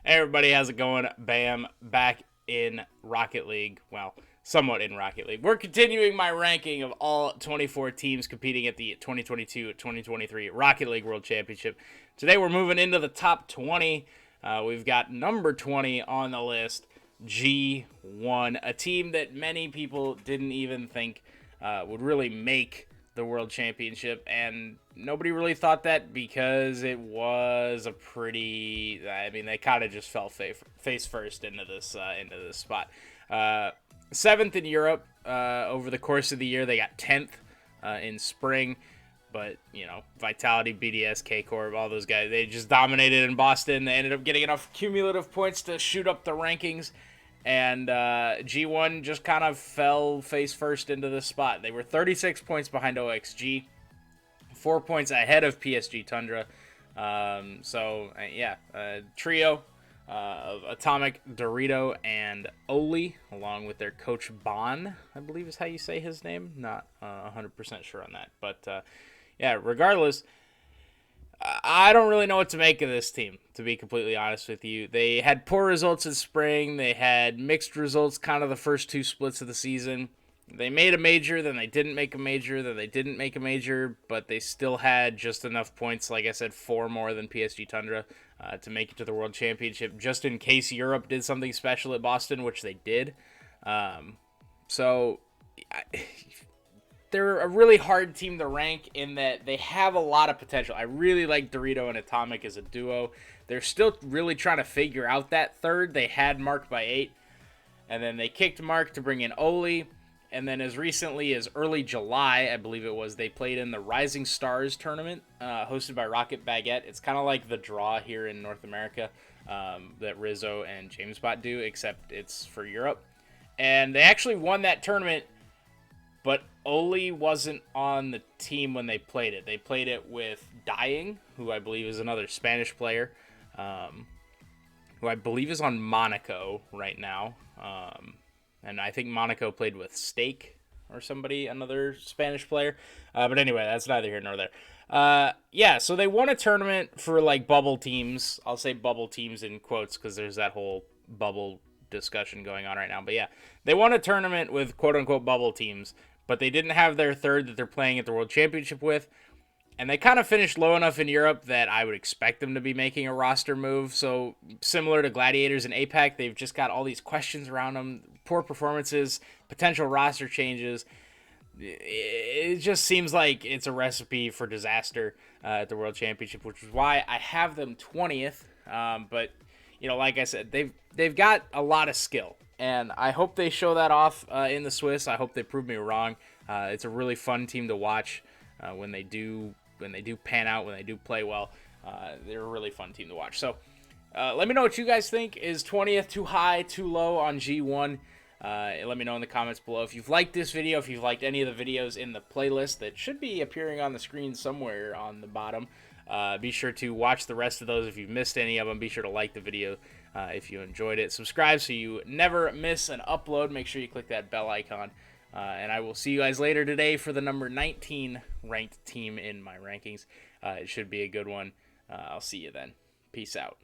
Hey everybody, how's it going? Bam, back in Rocket League. Well, somewhat in Rocket League. We're continuing my ranking of all 24 teams competing at the 2022-2023 Rocket League World Championship. Today we're moving into the top 20. We've got number 20 on the list, G1, a team that many people didn't even think would really make the World Championship, and nobody really thought that because it was a pretty, they kind of just fell face first into this spot. 7th in Europe over the course of the year. They got 10th in spring, but Vitality, BDS, K-Corp, all those guys, they just dominated in Boston. They ended up getting enough cumulative points to shoot up the rankings. And G1 just kind of fell face first into this spot. They were 36 points behind OXG, 4 points ahead of PSG Tundra. Trio of Atomic, Dorito, and Oli, along with their coach Bon, I believe is how you say his name. Not 100% sure on that. But, regardless, I don't really know what to make of this team, to be completely honest with you. They had poor results in spring. They had mixed results kind of the first two splits of the season. They made a major, then they didn't make a major, then they didn't make a major, but they still had just enough points, like I said, 4 more than PSG Tundra to make it to the World Championship, just in case Europe did something special at Boston, which they did. They're a really hard team to rank in that they have a lot of potential. I really like Dorito and Atomic as a duo. They're still really trying to figure out that third. They had Mark by 8, and then they kicked Mark to bring in Oli. And then as recently as early July, I believe it was, they played in the Rising Stars tournament hosted by Rocket Baguette. It's kind of like the draw here in North America that Rizzo and JamesBot do, except it's for Europe. And they actually won that tournament, but Oli wasn't on the team when they played it. They played it with Dying, who I believe is another Spanish player, who I believe is on Monaco right now. And I think Monaco played with Stake or somebody, another Spanish player. But anyway, that's neither here nor there. So they won a tournament for like bubble teams. I'll say bubble teams in quotes because there's that whole bubble discussion going on right now. But yeah, they won a tournament with quote-unquote bubble teams, but they didn't have their third that they're playing at the World Championship with. And they kind of finished low enough in Europe that I would expect them to be making a roster move. So similar to Gladiators and APAC, they've just got all these questions around them, poor performances, potential roster changes. It just seems like it's a recipe for disaster at the World Championship, which is why I have them 20th. But like I said, they've got a lot of skill, and I hope they show that off in the Swiss. I hope they prove me wrong. It's a really fun team to watch when they do pan out, when they do play well. They're a really fun team to watch. So let me know what you guys think. Is 20th too high, too low on G1? Let me know in the comments below. If you've liked this video, if you've liked any of the videos in the playlist that should be appearing on the screen somewhere on the bottom, be sure to watch the rest of those. If you've missed any of them, be sure to like the video if you enjoyed it. Subscribe so you never miss an upload. Make sure you click that bell icon. And I will see you guys later today for the number 19 ranked team in my rankings. It should be a good one. I'll see you then. Peace out.